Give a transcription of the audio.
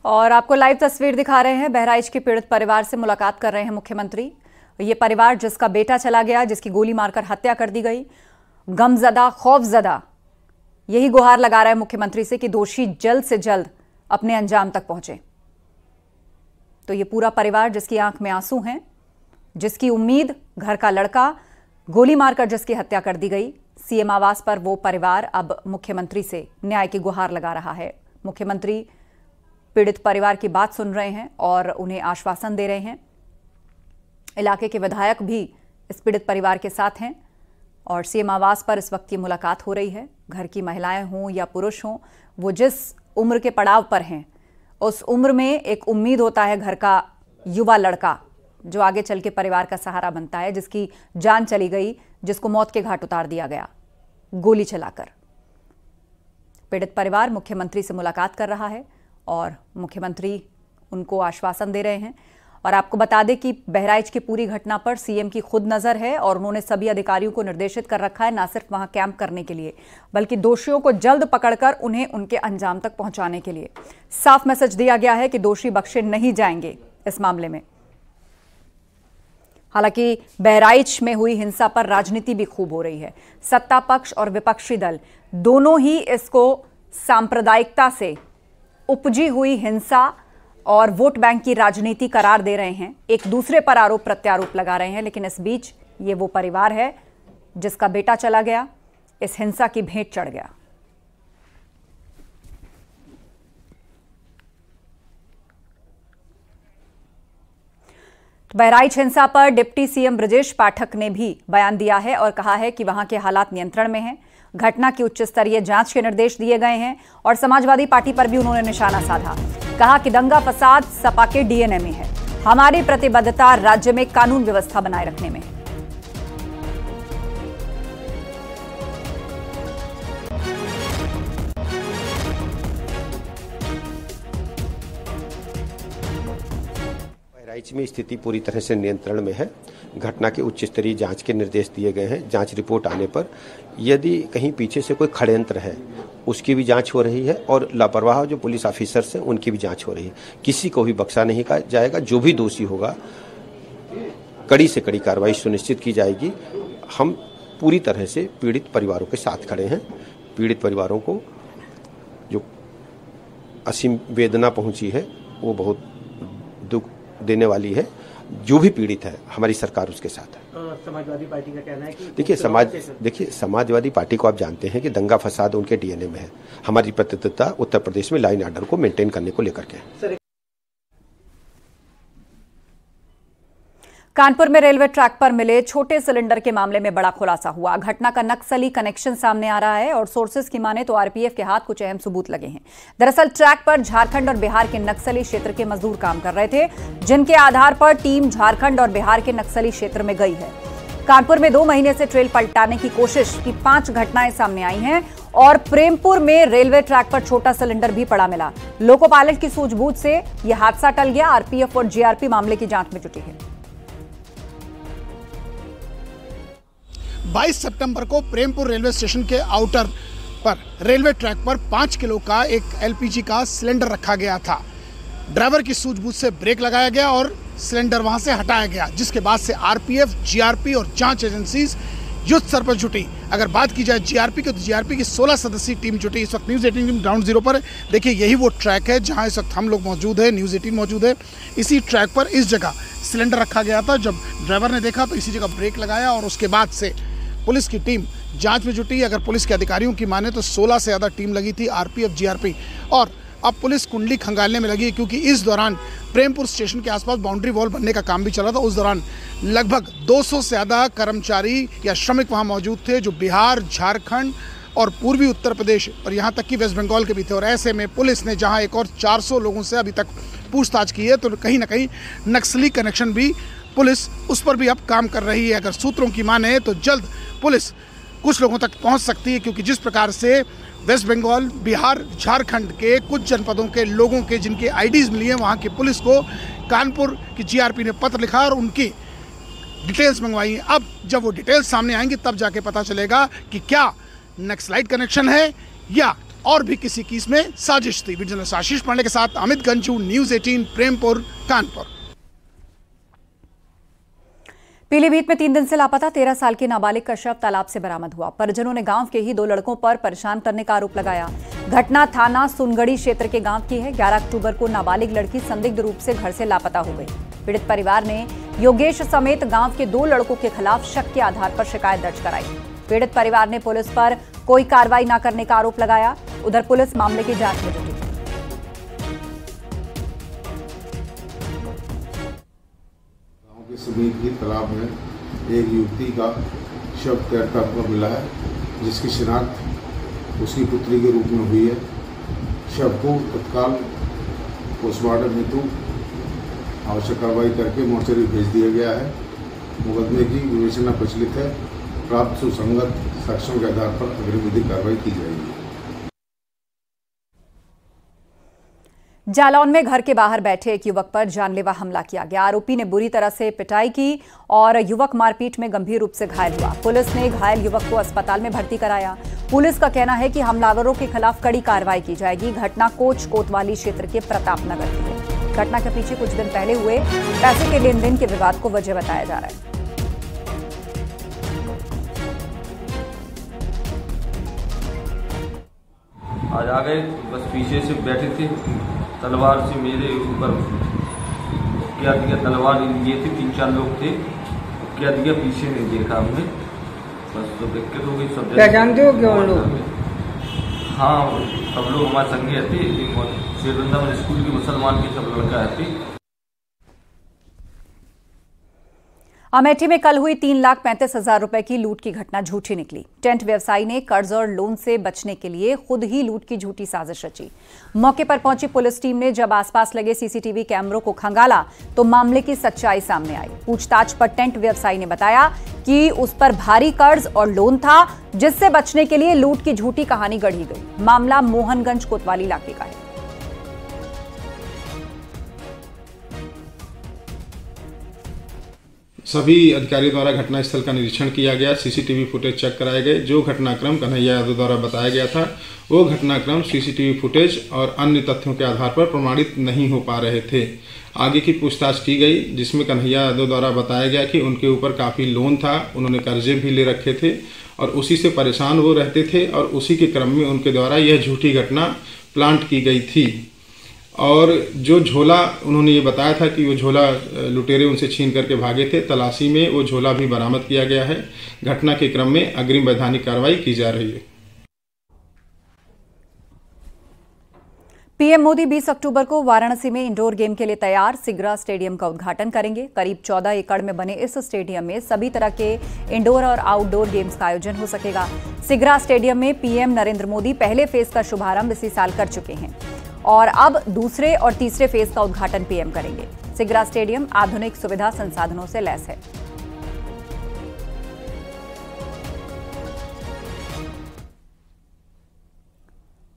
और आपको लाइव तस्वीर दिखा रहे हैं। बहराइच के पीड़ित परिवार से मुलाकात कर रहे हैं मुख्यमंत्री। ये परिवार जिसका बेटा चला गया, जिसकी गोली मारकर हत्या कर दी गई, गमजदा खौफजदा यही गुहार लगा रहा है मुख्यमंत्री से कि दोषी जल्द से जल्द अपने अंजाम तक पहुंचे। तो ये पूरा परिवार जिसकी आंख में आंसू हैं, जिसकी उम्मीद घर का लड़का, गोली मारकर जिसकी हत्या कर दी गई, सीएम आवास पर वो परिवार अब मुख्यमंत्री से न्याय की गुहार लगा रहा है। मुख्यमंत्री पीड़ित परिवार की बात सुन रहे हैं और उन्हें आश्वासन दे रहे हैं। इलाके के विधायक भी इस पीड़ित परिवार के साथ हैं और सीएम आवास पर इस वक्त की मुलाकात हो रही है। घर की महिलाएं हों या पुरुष हों, वो जिस उम्र के पड़ाव पर हैं, उस उम्र में एक उम्मीद होता है घर का युवा लड़का जो आगे चल के परिवार का सहारा बनता है, जिसकी जान चली गई, जिसको मौत के घाट उतार दिया गया गोली चलाकर। पीड़ित परिवार मुख्यमंत्री से मुलाकात कर रहा है और मुख्यमंत्री उनको आश्वासन दे रहे हैं। और आपको बता दें कि बहराइच की पूरी घटना पर सीएम की खुद नजर है और उन्होंने सभी अधिकारियों को निर्देशित कर रखा है, ना सिर्फ वहां कैंप करने के लिए बल्कि दोषियों को जल्द पकड़कर उन्हें उनके अंजाम तक पहुंचाने के लिए। साफ मैसेज दिया गया है कि दोषी बख्शे नहीं जाएंगे इस मामले में। हालांकि बहराइच में हुई हिंसा पर राजनीति भी खूब हो रही है। सत्ता पक्ष और विपक्षी दल दोनों ही इसको सांप्रदायिकता से उपजी हुई हिंसा और वोट बैंक की राजनीति करार दे रहे हैं, एक दूसरे पर आरोप प्रत्यारोप लगा रहे हैं। लेकिन इस बीच ये वो परिवार है जिसका बेटा चला गया, इस हिंसा की भेंट चढ़ गया। बहराइच हिंसा पर डिप्टी सीएम ब्रजेश पाठक ने भी बयान दिया है और कहा है कि वहां के हालात नियंत्रण में हैं। घटना की उच्च स्तरीय जांच के निर्देश दिए गए हैं और समाजवादी पार्टी पर भी उन्होंने निशाना साधा। कहा कि दंगा फसाद सपा के डीएनए में है। हमारी प्रतिबद्धता राज्य में कानून व्यवस्था बनाए रखने में है। बहराइच में स्थिति पूरी तरह से नियंत्रण में है। घटना के उच्च स्तरीय जांच के निर्देश दिए गए हैं। जांच रिपोर्ट आने पर यदि कहीं पीछे से कोई षड्यंत्र है उसकी भी जांच हो रही है और लापरवाह जो पुलिस ऑफिसर्स हैं उनकी भी जांच हो रही है। किसी को भी बख्शा नहीं जाएगा। जो भी दोषी होगा कड़ी से कड़ी कार्रवाई सुनिश्चित की जाएगी। हम पूरी तरह से पीड़ित परिवारों के साथ खड़े हैं। पीड़ित परिवारों को जो असीम वेदना पहुंची है वो बहुत दुख देने वाली है। जो भी पीड़ित है हमारी सरकार उसके साथ है। समाजवादी पार्टी का कहना है कि देखिए समाजवादी पार्टी को आप जानते हैं कि दंगा फसाद उनके डीएनए में है। हमारी प्रतिबद्धता उत्तर प्रदेश में लाइन ऑर्डर को मेंटेन करने को लेकर के। कानपुर में रेलवे ट्रैक पर मिले छोटे सिलेंडर के मामले में बड़ा खुलासा हुआ। घटना का नक्सली कनेक्शन सामने आ रहा है और सोर्सेज की माने तो आरपीएफ के हाथ कुछ अहम सबूत लगे हैं। दरअसल ट्रैक पर झारखंड और बिहार के नक्सली क्षेत्र के मजदूर काम कर रहे थे, जिनके आधार पर टीम झारखंड और बिहार के नक्सली क्षेत्र में गई है। कानपुर में 2 महीने से ट्रेल पलटाने की कोशिश की 5 घटनाएं सामने आई हैं और प्रेमपुर में रेलवे ट्रैक पर छोटा सिलेंडर भी पड़ा मिला। लोको पायलट की सूझबूझ से यह हादसा टल गया। आरपीएफ और जीआरपी मामले की जांच में जुटी है। 22 सितंबर को प्रेमपुर रेलवे स्टेशन के आउटर पर रेलवे ट्रैक पर 5 किलो का एक एलपीजी का सिलेंडर रखा गया था। ड्राइवर की सूझबूझ से ब्रेक लगाया गया और सिलेंडर वहां से हटाया गया, जिसके बाद से आरपीएफ, जीआरपी और जांच एजेंसीज युद्ध स्तर पर जुटी। अगर बात की जाए जीआरपी की, तो जीआरपी की 16 सदस्यीय टीम जुटी। इस वक्त न्यूज़ 18 टीम ग्राउंड जीरो पर देखिए, यही वो ट्रैक है जहां इस वक्त हम लोग मौजूद है, न्यूज़ 18 मौजूद है। इसी ट्रैक पर इस जगह सिलेंडर रखा गया था। जब ड्राइवर ने देखा तो इसी जगह ब्रेक लगाया और उसके बाद से पुलिस की टीम जांच में जुटी। अगर पुलिस के अधिकारियों की माने तो 16 से ज़्यादा टीम लगी थी, आरपीएफ, जीआरपी, और अब पुलिस कुंडली खंगालने में लगी, क्योंकि इस दौरान प्रेमपुर स्टेशन के आसपास बाउंड्री वॉल बनने का काम भी चला था। उस दौरान लगभग 200 से ज़्यादा कर्मचारी या श्रमिक वहां मौजूद थे, जो बिहार, झारखंड और पूर्वी उत्तर प्रदेश और यहाँ तक कि वेस्ट बंगाल के भी थे। और ऐसे में पुलिस ने जहाँ एक और 400 लोगों से अभी तक पूछताछ की है, तो कहीं ना कहीं नक्सली कनेक्शन भी पुलिस उस पर भी अब काम कर रही है। अगर सूत्रों की माने तो जल्द पुलिस कुछ लोगों तक पहुंच सकती है, क्योंकि जिस प्रकार से वेस्ट बंगाल, बिहार, झारखंड के कुछ जनपदों के लोगों के जिनके आईडीज मिली हैं, वहां की पुलिस को कानपुर की जीआरपी ने पत्र लिखा और उनकी डिटेल्स मंगवाई। अब जब वो डिटेल्स सामने आएंगी तब जाके पता चलेगा कि क्या नक्सलाइट कनेक्शन है या और भी किसी की इसमें साजिश थी। विजिलेंस आशीष पांडे के साथ अमित गंजू, न्यूज़ 18, प्रेमपुर, कानपुर। पीलीभीत में 3 दिन से लापता 13 साल के नाबालिग का शव तालाब से बरामद हुआ। परिजनों ने गांव के ही 2 लड़कों पर परेशान करने का आरोप लगाया। घटना थाना सुनगढ़ी क्षेत्र के गांव की है। 11 अक्टूबर को नाबालिग लड़की संदिग्ध रूप से घर से लापता हो गई। पीड़ित परिवार ने योगेश समेत गांव के 2 लड़कों के खिलाफ शक के आधार पर शिकायत दर्ज कराई। पीड़ित परिवार ने पुलिस पर कोई कार्रवाई न करने का आरोप लगाया। उधर पुलिस मामले की जांच में जुटी। के समीप की तालाब में एक युवती का शव तैरता हुआ मिला है, जिसकी शिनाख्त उसकी पुत्री के रूप में हुई है। शव को तत्काल पोस्टमार्टम हेतु आवश्यक कार्रवाई करके मोर्चरी भेज दिया गया है। मुकदमे की विवेचना प्रचलित है। प्राप्त सुसंगत साक्ष्यों के आधार पर अग्रिम विधिक कार्रवाई की जाएगी। जालौन में घर के बाहर बैठे एक युवक पर जानलेवा हमला किया गया। आरोपी ने बुरी तरह से पिटाई की और युवक मारपीट में गंभीर रूप से घायल हुआ। पुलिस ने घायल युवक को अस्पताल में भर्ती कराया। पुलिस का कहना है कि हमलावरों के खिलाफ कड़ी कार्रवाई की जाएगी। घटना कोच कोतवाली क्षेत्र के प्रताप नगर की है। घटना के पीछे कुछ दिन पहले हुए पैसे के लेन देन के विवाद को वजह बताया जा रहा है। आज आ गए, बस पीछे से बैठे थे, तलवार से मेरे ऊपर क्या दिया, तलवार ये थे, 3-4 लोग थे, क्या दिया पीछे नहीं देखा हमने, बस तो दिक्कत हो गई। सब जानते हो क्यों लोग? हाँ, सब लोग हमारे संगे थे। शेरवृंदावन स्कूल के मुसलमान के सब लड़का थे। अमेठी में कल हुई 3,35,000 रुपए की लूट की घटना झूठी निकली। टेंट व्यवसायी ने कर्ज और लोन से बचने के लिए खुद ही लूट की झूठी साजिश रची। मौके पर पहुंची पुलिस टीम ने जब आसपास लगे सीसीटीवी कैमरों को खंगाला तो मामले की सच्चाई सामने आई। पूछताछ पर टेंट व्यवसायी ने बताया कि उस पर भारी कर्ज और लोन था, जिससे बचने के लिए लूट की झूठी कहानी गढ़ी गई। मामला मोहनगंज कोतवाली इलाके का है। सभी अधिकारियों द्वारा घटनास्थल का निरीक्षण किया गया। सीसीटीवी फुटेज चेक कराए गए। जो घटनाक्रम कन्हैया यादव द्वारा बताया गया था, वो घटनाक्रम सीसीटीवी फुटेज और अन्य तथ्यों के आधार पर प्रमाणित नहीं हो पा रहे थे। आगे की पूछताछ की गई, जिसमें कन्हैया यादव द्वारा बताया गया कि उनके ऊपर काफ़ी लोन था, उन्होंने कर्जे भी ले रखे थे और उसी से परेशान वो रहते थे और उसी के क्रम में उनके द्वारा यह झूठी घटना प्लांट की गई थी। और जो झोला उन्होंने ये बताया था कि वो झोला लुटेरे उनसे छीन करके भागे थे, तलाशी में वो झोला भी बरामद किया गया है। घटना के क्रम में अग्रिम वैधानिक कार्रवाई की जा रही है। पीएम मोदी 20 अक्टूबर को वाराणसी में इंडोर गेम के लिए तैयार सिगरा स्टेडियम का उद्घाटन करेंगे। करीब 14 एकड़ में बने इस स्टेडियम में सभी तरह के इंडोर और आउटडोर गेम्स का आयोजन हो सकेगा। सिगरा स्टेडियम में पीएम नरेंद्र मोदी पहले फेज का शुभारंभ इसी साल कर चुके हैं और अब दूसरे और तीसरे फेज का उद्घाटन पीएम करेंगे। सिगरा स्टेडियम आधुनिक सुविधा संसाधनों से लैस है।